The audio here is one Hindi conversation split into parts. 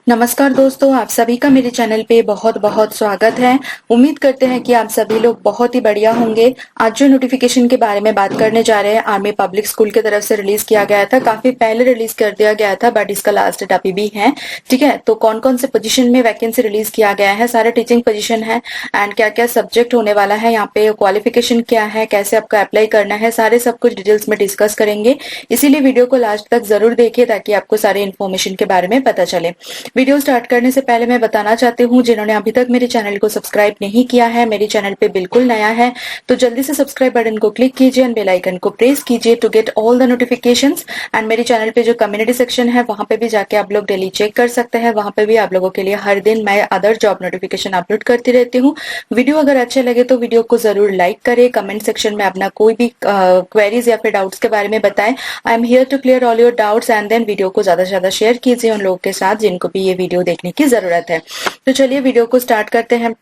नमस्कार दोस्तों, आप सभी का मेरे चैनल पे बहुत बहुत स्वागत है। उम्मीद करते हैं कि आप सभी लोग बहुत ही बढ़िया होंगे। आज जो नोटिफिकेशन के बारे में बात करने जा रहे हैं, आर्मी पब्लिक स्कूल की तरफ से रिलीज किया गया था। काफी पहले रिलीज कर दिया गया था, बट इसका लास्ट डेट अभी भी है। ठीक है, तो कौन कौन से पोजीशन में वैकेंसी रिलीज किया गया है, सारे टीचिंग पोजीशन है एंड क्या क्या सब्जेक्ट होने वाला है, यहाँ पे क्वालिफिकेशन क्या है, कैसे आपको अप्लाई करना है, सारे सब कुछ डिटेल्स में डिस्कस करेंगे। इसीलिए वीडियो को लास्ट तक जरूर देखिए ताकि आपको सारे इन्फॉर्मेशन के बारे में पता चले। वीडियो स्टार्ट करने से पहले मैं बताना चाहती हूँ, जिन्होंने अभी तक मेरे चैनल को सब्सक्राइब नहीं किया है, मेरे चैनल पे बिल्कुल नया है, तो जल्दी से सब्सक्राइब बटन को क्लिक कीजिए एंड बेल आइकन को प्रेस कीजिए to get all the notifications. And मेरे चैनल पे जो कम्युनिटी सेक्शन है वहां पे भी जाके आप लोग डेली चेक कर सकते हैं। वहां पे भी आप लोगों के लिए हर दिन मैं अदर जॉब नोटिफिकेशन अपलोड करती रहती हूँ। वीडियो अगर अच्छे लगे तो वीडियो को जरूर लाइक करें, कमेंट सेक्शन में अपना कोई भी क्वेरीज या फिर डाउट्स के बारे में बताएं। I am here to clear all your doubts and then video को ज्यादा से ज्यादा शेयर कीजिए उन लोगों के साथ जिनको भी ये वीडियो देखने की जरूरत है। तो चलिए वीडियो को स्टार्ट करते हैं।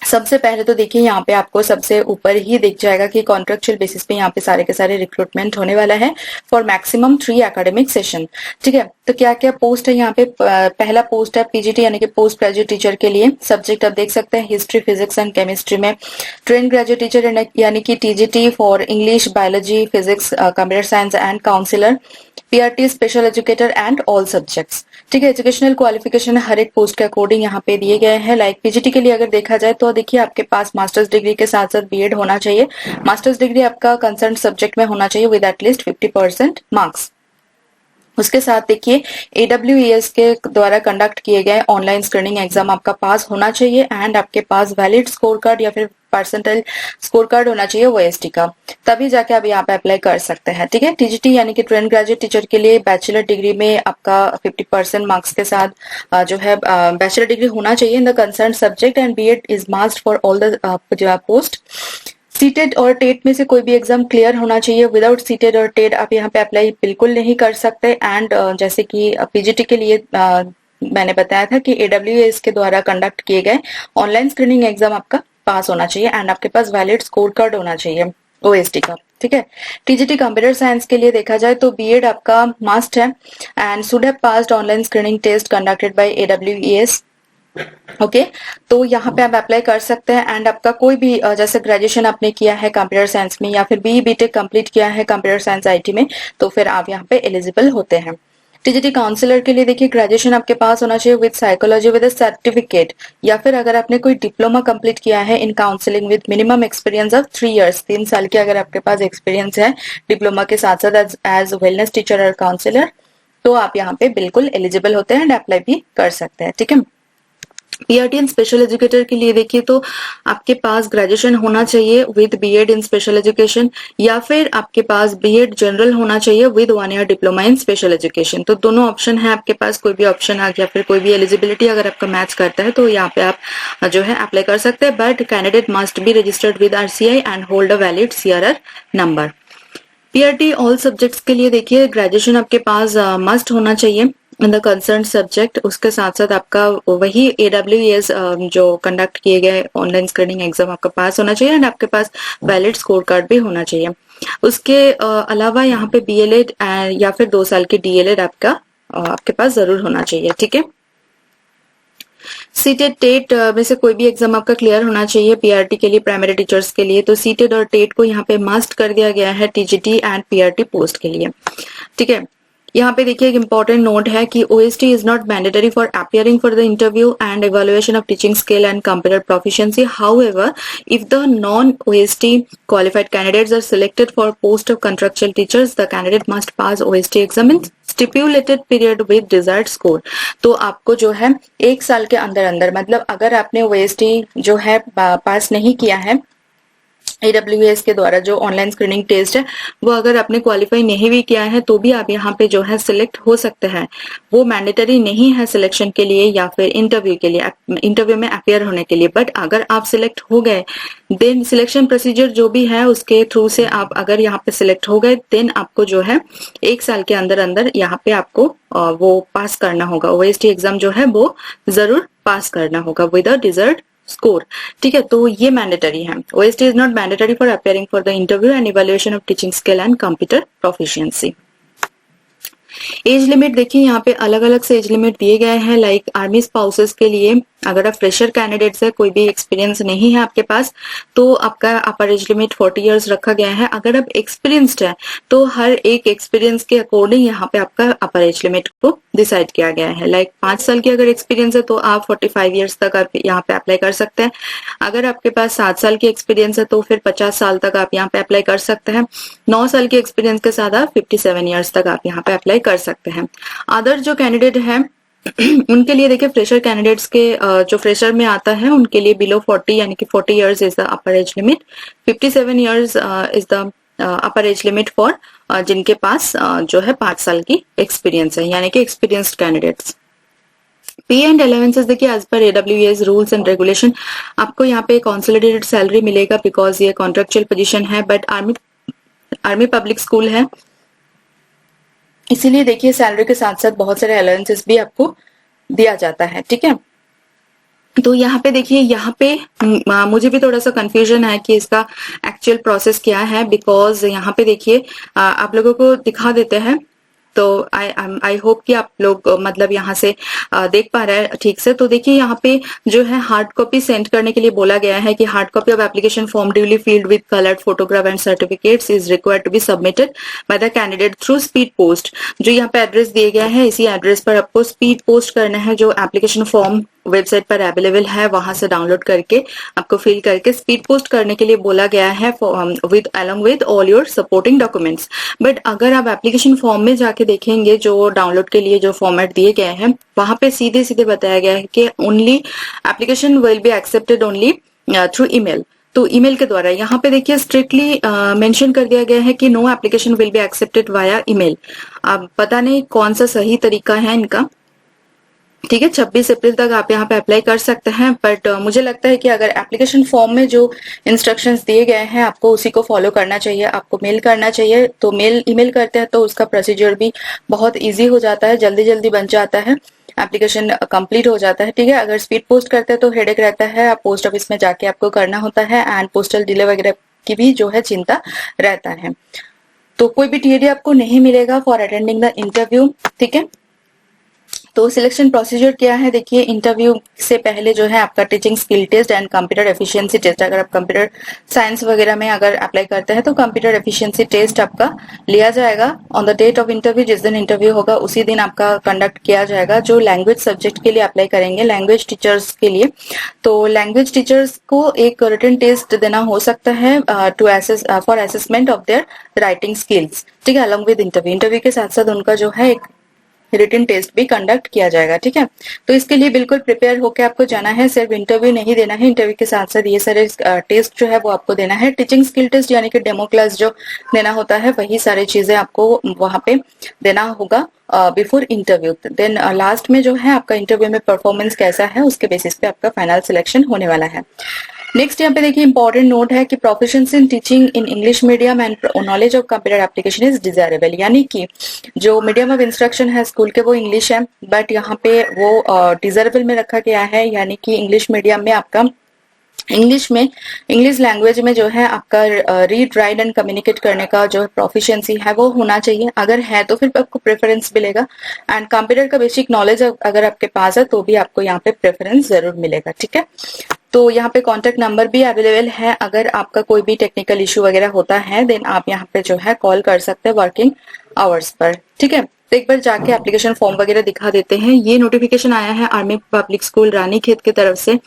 सबसे पहले तो देखिए, यहाँ पे आपको सबसे ऊपर ही दिख जाएगा कि कॉन्ट्रेक्चुअल बेसिस पे यहाँ पे सारे के सारे रिक्रूटमेंट होने वाला है फॉर मैक्सिमम 3 एकेडमिक सेशन। ठीक है, तो क्या क्या पोस्ट है यहाँ पे। पहला पोस्ट है पीजीटी यानी कि पोस्ट ग्रेजुएट टीचर के लिए। सब्जेक्ट आप देख सकते हैं हिस्ट्री, फिजिक्स एंड केमिस्ट्री में। ट्रेन ग्रेजुएट टीचर यानी कि TGT for English, biology, physics, computer science and counsellor. PRT special educator and all subjects. ठीक है, एजुकेशनल क्वालिफिकेशन हर एक पोस्ट के अकॉर्डिंग यहाँ पे दिए गए हैं। लाइक पीजीटी के लिए अगर देखा जाए तो देखिए, आपके पास मास्टर्स डिग्री के साथ साथ बीएड होना चाहिए। मास्टर्स डिग्री आपका कंसर्न सब्जेक्ट में होना चाहिए विद एटलीस्ट 50% मार्क्स। उसके साथ देखिए, AWES के द्वारा कंडक्ट किए गए ऑनलाइन स्क्रीनिंग एग्जाम आपका पास होना चाहिए एंड आपके पास वैलिड स्कोर कार्ड या फिर परसेंटाइल स्कोर कार्ड होना चाहिए OST का, तभी जाके आप यहाँ पे अप्लाई कर सकते हैं। ठीक है, टीजीटी यानी कि ट्रेन ग्रेजुएट टीचर के लिए बैचलर डिग्री में आपका 50% मार्क्स के साथ जो है बैचलर डिग्री होना चाहिए in the concern subject and BEd is must for all the post. CTET और टेट में से कोई भी एग्जाम क्लियर होना चाहिए। विदाउट सीटेड और टेट आप यहाँ पे अप्लाई बिल्कुल नहीं कर सकते। एंड जैसे कि पीजीटी के लिए मैंने बताया था कि AWS के द्वारा कंडक्ट किए गए ऑनलाइन स्क्रीनिंग एग्जाम आपका पास होना चाहिए एंड आपके पास वैलिड स्कोर कार्ड होना चाहिए OST का। ठीक है, टीजीटी कंप्यूटर साइंस के लिए देखा जाए तो बीएड आपका मस्ट है and should have passed online screening test conducted by AWS। Okay, तो यहाँ पे आप अप्लाई कर सकते हैं एंड आपका कोई भी जैसे ग्रेजुएशन आपने किया है कंप्यूटर साइंस में या फिर BTech कंप्लीट किया है कंप्यूटर साइंस IT में, तो फिर आप यहाँ पे एलिजिबल होते हैं। टीजीटी काउंसलर के लिए देखिए, ग्रेजुएशन आपके पास होना चाहिए विद साइकोलॉजी विद सर्टिफिकेट, या फिर अगर आपने कोई डिप्लोमा कंप्लीट किया है इन counselling with minimum experience of 3 years, 3 साल की अगर आपके पास एक्सपीरियंस है डिप्लोमा के साथ साथ एज वेलनेस टीचर और काउंसलर, तो आप यहाँ पे बिल्कुल एलिजिबल होते हैं एंड अप्लाई भी कर सकते हैं। ठीक है, पीआरटी एंड स्पेशल एजुकेटर के लिए देखिए तो आपके पास ग्रेजुएशन होना चाहिए with BEd in special education, या फिर आपके पास बीएड जनरल होना चाहिए with 1 year diploma in special education. तो दोनों ऑप्शन है आपके पास, कोई भी ऑप्शन आ गया फिर कोई भी एलिजिबिलिटी अगर आपका मैच करता है तो यहाँ पे आप जो है अप्लाई कर सकते हैं। But candidate must be registered with RCI and hold a valid CRR number. PRT all subjects के लिए देखिए, ग्रेजुएशन आपके पास मस्ट होना चाहिए इन द कंसर्न सब्जेक्ट। उसके साथ साथ आपका वही AWS जो कंडक्ट किए गए ऑनलाइन स्क्रीनिंग एग्जाम आपका पास होना चाहिए एंड आपके पास वैलिड स्कोर कार्ड भी होना चाहिए। उसके अलावा यहाँ पे BLED या फिर 2 साल की DLED आपके पास जरूर होना चाहिए। ठीक है, सीटेड टेट में से कोई भी एग्जाम आपका क्लियर होना चाहिए पीआरटी के लिए, प्राइमरी टीचर्स के लिए। तो सीटेड और टेट को यहाँ पे मस्ट कर दिया गया है टीजीटी एंड पीआरटी पोस्ट के लिए। ठीक है, यहाँ पे देखिए एक इंपॉर्टेंट नोट है कि OST is not mandatory for appearing for the interview and evaluation of teaching skill and computer proficiency. However, if the non OST qualified candidates are selected for post of contractual teachers, the candidate must pass OST exam in stipulated period with desired score. तो आपको जो है 1 साल के अंदर अंदर, मतलब अगर आपने OST जो है पास नहीं किया है AWS के द्वारा जो ऑनलाइन स्क्रीनिंग टेस्ट है, वो अगर आपने क्वालिफाई नहीं भी किया है तो भी आप यहाँ पे जो है सिलेक्ट हो सकते हैं। वो मैंडेटरी नहीं है सिलेक्शन के लिए या फिर इंटरव्यू के लिए, इंटरव्यू में अपियर होने के लिए। बट अगर आप सिलेक्ट हो गए देन सिलेक्शन प्रोसीजर जो भी है उसके थ्रू से आप अगर यहाँ पे सिलेक्ट हो गए देन आपको जो है 1 साल के अंदर अंदर यहाँ पे आपको वो पास करना होगा, OST एग्जाम जो है वो जरूर पास करना होगा विद अ डिजर्व्ड स्कोर। ठीक है, तो ये मैंडेटरी है। OST is not mandatory for appearing for the interview and evaluation of teaching skill and computer proficiency. Age limit देखिए यहाँ पे अलग अलग से एज लिमिट दिए गए हैं। लाइक आर्मी स्पाउसेस के लिए अगर आप फ्रेशर कैंडिडेट्स है, कोई भी एक्सपीरियंस नहीं है आपके पास, तो आपका अपर एज लिमिट 40 इयर्स रखा गया है। अगर आप एक्सपीरियंस्ड है तो हर एक एक्सपीरियंस के अकॉर्डिंग यहाँ पे आपका अपर एज लिमिट को डिसाइड किया गया है। लाइक 5 साल की अगर एक्सपीरियंस है तो आप 45 इयर्स तक आप यहाँ पे अप्लाई कर सकते हैं। अगर आपके पास 7 साल की एक्सपीरियंस है तो फिर 50 साल तक आप यहाँ पे अप्लाई कर सकते हैं। 9 साल की एक्सपीरियंस के साथ आप 57 इयर्स तक आप यहाँ पे अप्लाई कर सकते हैं। अदर जो कैंडिडेट है उनके लिए देखिए फ्रेशर कैंडिडेट्स के जो फ्रेशर में आता है उनके लिए बिलो 40 यानी कि 40 years is the upper age limit, 57 years is the upper age limit for जिनके पास जो है 5 साल की एक्सपीरियंस है, यानी कि experienced candidates. Pay and allowances देखिए as per AWS rules and regulation आपको यहाँ पे कंसोलिडेटेड सैलरी मिलेगा बिकॉज ये कॉन्ट्रेक्चुअल पोजीशन है, बट आर्मी पब्लिक स्कूल है, इसीलिए देखिए सैलरी के साथ साथ बहुत सारे अलाउंसेस भी आपको दिया जाता है। ठीक है, तो यहाँ पे देखिए, यहाँ पे मुझे भी थोड़ा सा कंफ्यूजन है कि इसका एक्चुअल प्रोसेस क्या है, बिकॉज यहाँ पे देखिए आप लोगों को दिखा देते हैं। तो आई होप कि आप लोग मतलब यहाँ से देख पा रहे हैं ठीक से। तो देखिए यहाँ पे जो है हार्ड कॉपी सेंड करने के लिए बोला गया है कि hard copy of application form duly filled with coloured photograph and certificates is required to be submitted by the candidate through speed post. जो यहाँ पे एड्रेस दिए गया है, इसी एड्रेस पर आपको स्पीड पोस्ट करना है। जो एप्लीकेशन फॉर्म वेबसाइट पर अवेलेबल है वहां से डाउनलोड करके आपको फिल करके स्पीड पोस्ट करने के लिए बोला गया है with along with all your supporting documents. But अगर आप एप्लीकेशन फॉर्म में जाके देखेंगे जो डाउनलोड के लिए जो फॉर्मेट दिए गए हैं, वहां पे सीधे सीधे बताया गया है कि only application will be accepted only through email. तो ईमेल के द्वारा यहाँ पे देखिए स्ट्रिक्टली मेंशन कर दिया गया है कि no application will be accepted via email. अब पता नहीं कौन सा सही तरीका है इनका। ठीक है, 26 अप्रैल तक आप यहाँ पे अप्लाई कर सकते हैं, बट मुझे लगता है कि अगर एप्लीकेशन फॉर्म में जो इंस्ट्रक्शंस दिए गए हैं आपको उसी को फॉलो करना चाहिए, आपको मेल करना चाहिए। तो ईमेल करते हैं तो उसका प्रोसीजर भी बहुत इजी हो जाता है, जल्दी जल्दी बन जाता है, एप्लीकेशन कंप्लीट हो जाता है। ठीक है, अगर स्पीड पोस्ट करते हैं तो हेडेक रहता है, आप पोस्ट ऑफिस में जाके आपको करना होता है, एंड पोस्टल डिले वगैरह की भी जो है चिंता रहता है। तो कोई भी TAD आपको नहीं मिलेगा फॉर अटेंडिंग द इंटरव्यू। ठीक है, तो सिलेक्शन प्रोसीजर क्या है देखिए, इंटरव्यू से पहले जो है आपका teaching skill test and computer efficiency test. अगर आप कंप्यूटर साइंस वगैरह में अगर अप्लाई करते हैं तो कंप्यूटर एफिशिएंसी टेस्ट आपका लिया जाएगा on the date of interview. जिस दिन इंटरव्यू होगा उसी दिन आपका कंडक्ट किया जाएगा। जो लैंग्वेज सब्जेक्ट के लिए अप्लाई करेंगे, लैंग्वेज टीचर्स के लिए, तो लैंग्वेज टीचर्स को एक रिटन टेस्ट देना हो सकता है to for assessment of their writing skills. ठीक है, अलॉन्ग विद इंटरव्यू के साथ साथ उनका जो है एक रिटन टेस्ट भी कंडक्ट किया जाएगा। ठीक है, तो इसके लिए बिल्कुल प्रिपेयर होकर आपको जाना है। सिर्फ इंटरव्यू नहीं देना है, इंटरव्यू के साथ साथ ये सारे टेस्ट जो है वो आपको देना है। टीचिंग स्किल टेस्ट यानी कि डेमो क्लास जो देना होता है, वही सारी चीजें आपको वहां पे देना होगा बिफोर इंटरव्यू। देन लास्ट में जो है आपका इंटरव्यू में परफॉर्मेंस कैसा है उसके बेसिस पे आपका फाइनल सिलेक्शन होने वाला है। नेक्स्ट यहाँ पे देखिए इंपॉर्टेंट नोट है कि proficiency in teaching in English medium and knowledge of computer application is desirable. यानी कि जो मीडियम ऑफ इंस्ट्रक्शन है स्कूल के वो इंग्लिश है, बट यहाँ पे वो डिजायरेबल में रखा गया है, यानी कि इंग्लिश मीडियम में आपका इंग्लिश लैंग्वेज में जो है आपका रीड राइट एंड कम्युनिकेट करने का जो प्रोफिशिएंसी है वो होना चाहिए। अगर है तो फिर आपको प्रेफरेंस मिलेगा, एंड कंप्यूटर का बेसिक नॉलेज अगर आपके पास है तो भी आपको यहाँ पे प्रेफरेंस जरूर मिलेगा। ठीक है, तो यहाँ पे कॉन्टेक्ट नंबर भी अवेलेबल है। अगर आपका कोई भी टेक्निकल इश्यू वगैरह होता है देन आप यहाँ पे जो है कॉल कर सकते हैं वर्किंग आवर्स पर। ठीक है, तो एक बार जाके एप्लीकेशन फॉर्म वगैरह दिखा देते हैं। ये नोटिफिकेशन आया है आर्मी पब्लिक स्कूल रानीखेत की तरफ से।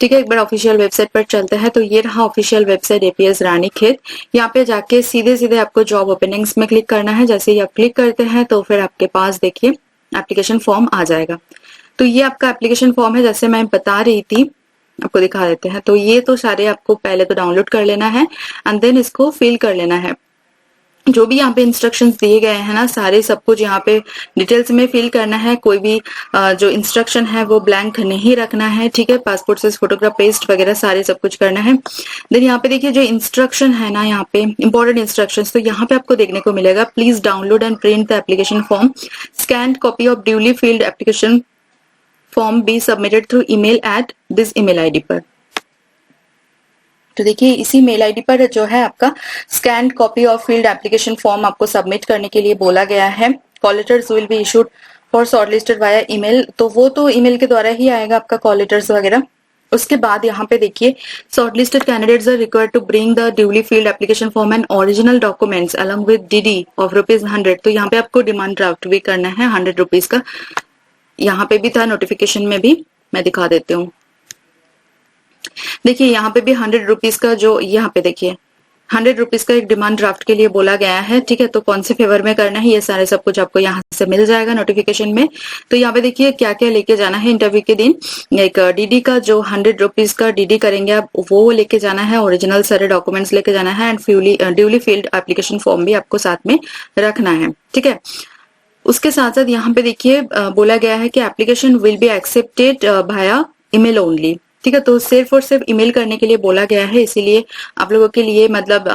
ठीक है, एक बार ऑफिशियल वेबसाइट पर चलते हैं। तो ये रहा ऑफिशियल वेबसाइट APS रानीखेत। यहाँ पे जाके सीधे सीधे आपको जॉब ओपनिंग्स में क्लिक करना है। जैसे ही आप क्लिक करते हैं तो फिर आपके पास देखिए एप्लीकेशन फॉर्म आ जाएगा। तो ये आपका एप्लीकेशन फॉर्म है, जैसे मैं बता रही थी आपको दिखा देते हैं। तो ये तो सारे आपको पहले तो डाउनलोड कर लेना है एंड देन इसको फिल कर लेना है। जो भी यहाँ पे इंस्ट्रक्शंस दिए गए हैं ना, सारे सब कुछ यहाँ पे डिटेल्स में फिल करना है। कोई भी जो इंस्ट्रक्शन है वो ब्लैंक नहीं रखना है। ठीक है, पासपोर्ट साइज फोटोग्राफ पेस्ट वगैरह सारे सब कुछ करना है। देन यहाँ पे देखिए जो इंस्ट्रक्शन है ना, यहाँ पे इंपॉर्टेंट इंस्ट्रक्शंस, तो यहाँ पे आपको देखने को मिलेगा please download and print the application form, scan copy of duly field application form be submitted through email at this email ID पर। तो देखिए इसी मेल आईडी पर जो है आपका scan copy of field application form आपको सबमिट करने के लिए बोला गया है। Call letters will be issued for shortlisted via email, तो वो तो ईमेल के द्वारा ही आएगा आपका कॉल लेटर्स वगैरह। उसके बाद यहाँ पे देखिए shortlisted candidates are required to bring the duly filled application form and original documents along with DD of ₹100। तो यहाँ पे आपको डिमांड ड्राफ्ट भी करना है ₹100 का। यहाँ पे भी था, नोटिफिकेशन में भी मैं दिखा देती हूँ। देखिए यहाँ पे भी ₹100 का, जो यहाँ पे देखिए ₹100 का एक डिमांड ड्राफ्ट के लिए बोला गया है, ठीक है। तो कौन से फेवर में करना है ये सारे सब कुछ आपको यहाँ से मिल जाएगा नोटिफिकेशन में। तो यहाँ पे देखिए क्या क्या लेके जाना है इंटरव्यू के दिन। एक डीडी का जो ₹100 का डीडी करेंगे आप, वो लेके जाना है, ओरिजिनल सारे डॉक्यूमेंट्स लेके जाना है, and duly filled application form भी आपको साथ में रखना है, ठीक है। उसके साथ साथ यहाँ पे देखिए बोला गया है कि application will be accepted Bhaya email only, ठीक है। तो सिर्फ और सिर्फ ईमेल करने के लिए बोला गया है, इसीलिए आप लोगों के लिए मतलब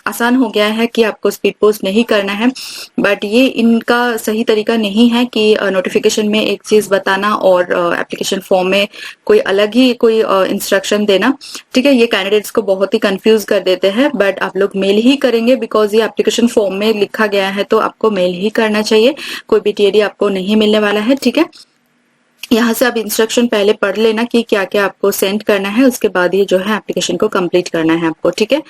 आसान हो गया है कि आपको स्पीड पोस्ट नहीं करना है। बट ये इनका सही तरीका नहीं है कि नोटिफिकेशन में एक चीज बताना और एप्लीकेशन फॉर्म में कोई अलग ही कोई इंस्ट्रक्शन देना, ठीक है। ये कैंडिडेट्स को बहुत ही कंफ्यूज कर देते हैं। बट आप लोग मेल ही करेंगे, बिकॉज ये एप्लीकेशन फॉर्म में लिखा गया है, तो आपको मेल ही करना चाहिए। कोई भी टीएडी आपको नहीं मिलने वाला है, ठीक है। यहाँ से आप इंस्ट्रक्शन पहले पढ़ लेना कि क्या क्या आपको सेंड करना है, उसके बाद ये जो है एप्लीकेशन को कंप्लीट करना है आपको, ठीक है।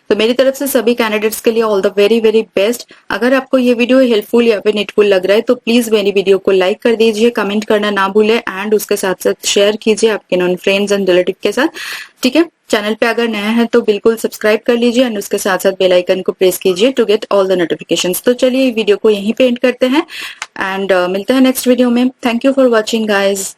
तो मेरी तरफ से सभी कैंडिडेट्स के लिए all the very very best. अगर आपको ये वीडियो हेल्पफुल या फिर नीडफुल लग रहा है तो प्लीज मेरी वीडियो को लाइक कर दीजिए, कमेंट करना ना भूले, एंड उसके साथ साथ शेयर कीजिए आपके नॉन फ्रेंड्स एंड रिलेटिव के साथ, ठीक है। चैनल पे अगर नया है तो बिल्कुल सब्सक्राइब कर लीजिए एंड उसके साथ साथ बेल आइकन को प्रेस कीजिए to get all the notifications. तो चलिए वीडियो को यहीं पे एंड करते हैं एंड मिलते हैं नेक्स्ट वीडियो में। Thank you for watching guys.